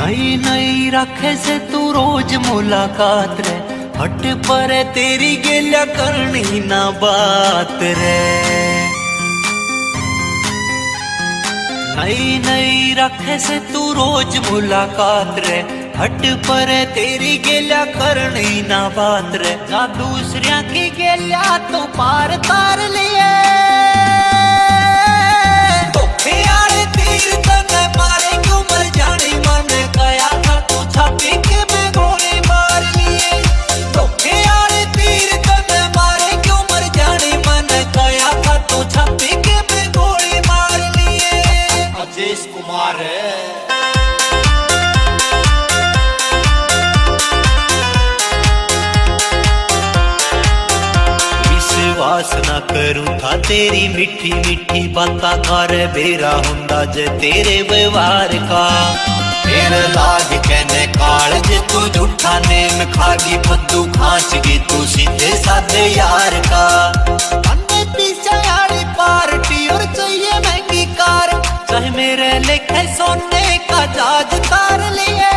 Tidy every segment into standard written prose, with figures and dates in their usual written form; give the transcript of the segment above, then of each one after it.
नई नई रखे से तू रोज मुलाकात रे, हट पर तेरी गेल्या करनी ना बात रे। नई नई रखे से तू रोज मुलाकात रे, हट पर तेरी गेल्या करनी ना बात रे। ना दूसरिया की गेल्या तो पार तार लिए, विश्वास ना करूं था तेरी मीठी मीठी बाता कर, बेरा हुंदा जे तेरे व्यवहार का। तेरा लाग कहने काल जे तू झूठा नेम खागी, फद्दू खांच गई तू सीधे साधे यार का। अन्ने पीछे आड़ी पार्टी और चाहिए महंगी कार, चाहे मेरे लेखे सोने का जहाज तार लिए।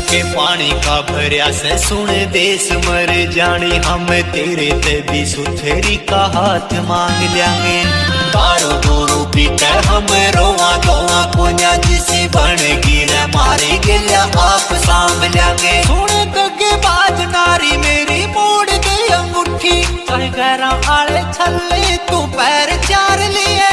के पानी का भरिया से सुन देश मर जानी, हम तेरे ते भी सुथेरी का हाथ मांग लेंगे। दारू दूरू पीते हम रोआ धोआ पुण्या जिसी बन गिरे मारे गिल्या आप सांभ लेंगे। सुन गगे बाज नारी मेरी मोड़ दे अंगूठी, चाहे गहरा आले छले तू पैर चार लिए।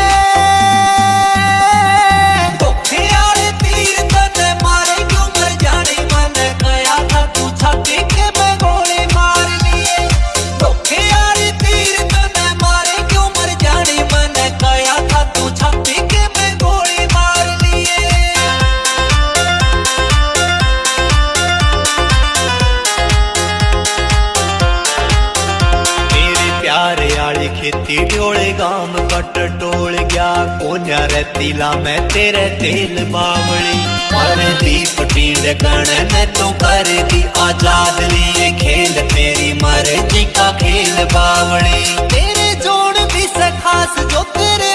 खेती डोले गाम कट टोल गया, कोन्या रेतीला मैं तेरे तेल बावली। पर दीप पीड़ गण ने तो कर दी आजाद, लिए खेल तेरी मर्जी का खेल बावली। तेरे जोड़ भी से खास जो तेरे